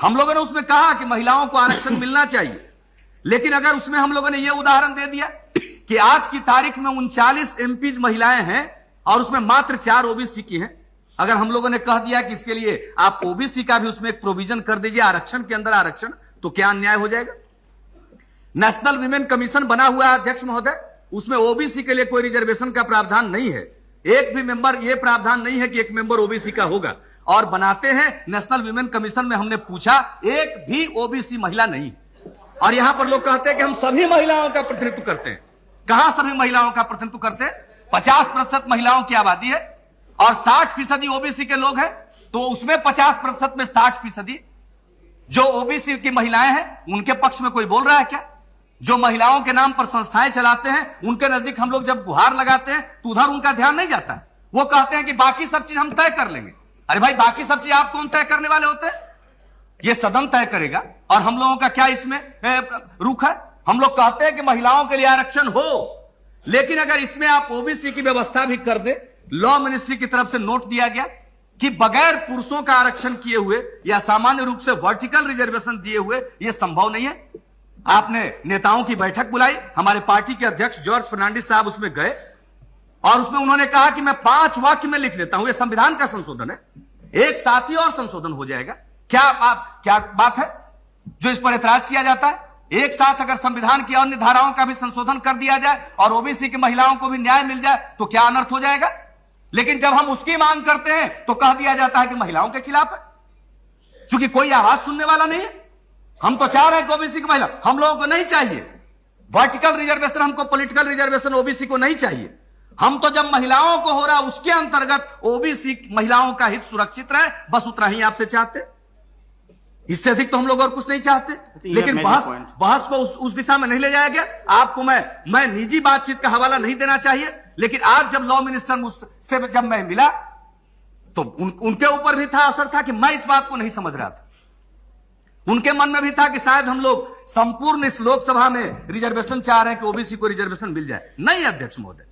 हम लोगों ने उसमें कहा कि महिलाओं को आरक्षण मिलना चाहिए, लेकिन अगर उसमें हम लोगों ने यह उदाहरण दे दिया कि आज की तारीख में 39 एमपीज महिलाएं हैं और उसमें मात्र 4 ओबीसी की हैं, अगर हम लोगों ने कह दिया कि इसके लिए आप ओबीसी का भी उसमें एक प्रोविजन कर दीजिए, आरक्षण के अंदर आरक्षण, तो क्या अन्याय हो जाएगा? नेशनल विमेन कमीशन बना हुआ है अध्यक्ष महोदय, उसमें ओबीसी के लिए कोई रिजर्वेशन का प्रावधान नहीं है, एक भी मेंबर, यह प्रावधान नहीं है कि एक मेंबर ओबीसी का होगा। और बनाते हैं नेशनल विमेन कमीशन में, हमने पूछा, एक भी ओबीसी महिला नहीं। और यहां पर लोग कहते हैं कि हम सभी महिलाओं का प्रतिनिधित्व करते हैं। कहां सभी महिलाओं का प्रतिनिधित्व करते हैं? 50% महिलाओं की आबादी है और 60% ओबीसी के लोग हैं, तो उसमें 50% में 60% जो ओबीसी की महिलाएं हैं उनके पक्ष में कोई बोल रहा है क्या? जो महिलाओं के नाम पर संस्थाएं चलाते हैं, उनके नजदीक हम लोग जब गुहार लगाते हैं तो उधर उनका ध्यान नहीं जाता है। वो कहते हैं कि बाकी सब चीज हम तय कर लेंगे। अरे भाई, बाकी सब चीज आप कौन तय करने वाले होते हैं? ये सदन तय करेगा। और हम लोगों का क्या इसमें रुख है? हम लोग कहते हैं कि महिलाओं के लिए आरक्षण हो, लेकिन अगर इसमें आप ओबीसी की व्यवस्था भी कर दे, लॉ मिनिस्ट्री की तरफ से नोट दिया गया कि बगैर पुरुषों का आरक्षण किए हुए या सामान्य रूप से वर्टिकल रिजर्वेशन दिए हुए यह संभव नहीं है। आपने नेताओं की बैठक बुलाई, हमारे पार्टी के अध्यक्ष जॉर्ज फर्नांडिस साहब उसमें गए और उसमें उन्होंने कहा कि मैं 5 वाक्य में लिख देता हूं, यह संविधान का संशोधन है, एक साथ ही और संशोधन हो जाएगा। क्या बात है जो इस पर एतराज किया जाता है? एक साथ अगर संविधान की अन्य धाराओं का भी संशोधन कर दिया जाए और ओबीसी की महिलाओं को भी न्याय मिल जाए तो क्या अनर्थ हो जाएगा? लेकिन जब हम उसकी मांग करते हैं तो कह दिया जाता है कि महिलाओं के खिलाफ है, क्योंकि कोई आवाज सुनने वाला नहीं है। हम तो चाह रहे हैं कि ओबीसी की महिला, हम लोगों को नहीं चाहिए वर्टिकल रिजर्वेशन, हमको पॉलिटिकल रिजर्वेशन ओबीसी को नहीं चाहिए। हम तो जब महिलाओं को हो रहा उसके अंतर्गत ओबीसी महिलाओं का हित सुरक्षित रहे, बस उतना ही आपसे चाहते। इससे अधिक तो हम लोग और कुछ नहीं चाहते। लेकिन बहस को उस दिशा में नहीं ले जाया गया। आपको मैं निजी बातचीत का हवाला नहीं देना चाहिए, लेकिन आज जब लॉ मिनिस्टर मुझसे जब मैं मिला तो उनके ऊपर भी था असर था कि मैं इस बात को नहीं समझ रहा था। उनके मन में भी था कि शायद हम लोग संपूर्ण इस लोकसभा में रिजर्वेशन चाह रहे हैं कि ओबीसी को रिजर्वेशन मिल जाए। नहीं अध्यक्ष महोदय,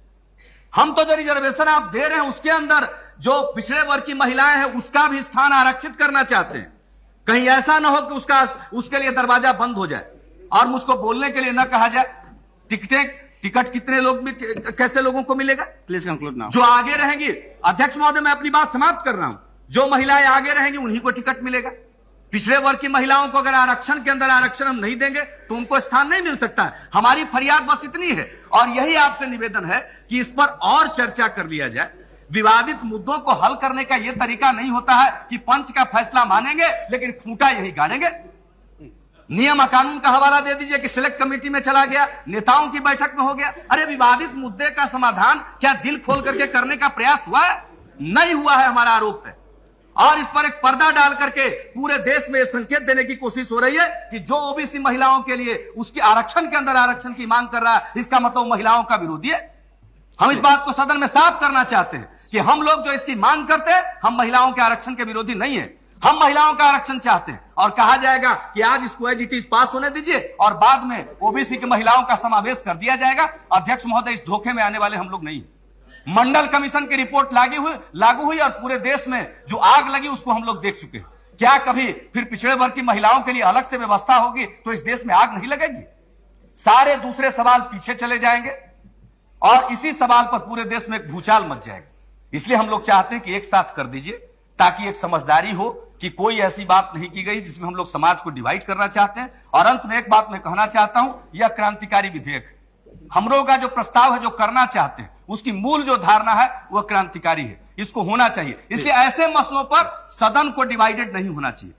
हम तो जो रिजर्वेशन आप दे रहे हैं उसके अंदर जो पिछड़े वर्ग की महिलाएं हैं उसका भी स्थान आरक्षित करना चाहते हैं। कहीं ऐसा ना हो कि उसके लिए दरवाजा बंद हो जाए और मुझको बोलने के लिए ना कहा जाए टिकट कितने लोग में कैसे लोगों को मिलेगा। Please conclude now. जो आगे रहेंगी, अध्यक्ष महोदय मैं अपनी बात समाप्त कर रहा हूं, जो महिलाएं आगे रहेंगी उन्हीं को टिकट मिलेगा। पिछड़े वर्ग की महिलाओं को अगर आरक्षण के अंदर आरक्षण हम नहीं देंगे तो उनको स्थान नहीं मिल सकता है। हमारी फरियाद बस इतनी है और यही आपसे निवेदन है कि इस पर और चर्चा कर लिया जाए। विवादित मुद्दों को हल करने का यह तरीका नहीं होता है कि पंच का फैसला मानेंगे लेकिन खूंटा यही गाड़ेंगे। नियम कानून का हवाला दे दीजिए कि सिलेक्ट कमेटी में चला गया, नेताओं की बैठक में हो गया। अरे विवादित मुद्दे का समाधान क्या दिल खोल करके करने का प्रयास हुआ है? नहीं हुआ है, हमारा आरोप है। और इस पर एक पर्दा डाल करके पूरे देश में संकेत देने की कोशिश हो रही है कि जो ओबीसी महिलाओं के लिए उसकी आरक्षण के अंदर आरक्षण की मांग कर रहा है, इसका मतलब महिलाओं का विरोधी है। हम इस बात को सदन में साफ करना चाहते हैं कि हम लोग जो इसकी मांग करते हैं, हम महिलाओं के आरक्षण के विरोधी नहीं है। हम महिलाओं का आरक्षण चाहते हैं और कहा जाएगा कि आज इसको एज इट इज पास होने दीजिए और बाद में ओबीसी की महिलाओं का समावेश कर दिया जाएगा। अध्यक्ष महोदय, इस धोखे में आने वाले हम लोग नहीं। मंडल कमीशन की रिपोर्ट लागू हुई और पूरे देश में जो आग लगी उसको हम लोग देख चुके हैं। क्या कभी फिर पिछड़े वर्ग की महिलाओं के लिए अलग से व्यवस्था होगी तो इस देश में आग नहीं लगेगी? सारे दूसरे सवाल पीछे चले जाएंगे और इसी सवाल पर पूरे देश में एक भूचाल मच जाएगा। इसलिए हम लोग चाहते हैं कि एक साथ कर दीजिए ताकि एक समझदारी हो कि कोई ऐसी बात नहीं की गई जिसमें हम लोग समाज को डिवाइड करना चाहते हैं। और अंत में एक बात मैं कहना चाहता हूं, यह क्रांतिकारी विधेयक है। हम लोग का जो प्रस्ताव है, जो करना चाहते हैं, उसकी मूल जो धारणा है वह क्रांतिकारी है, इसको होना चाहिए। इसलिए ऐसे मसलों पर सदन को डिवाइडेड नहीं होना चाहिए।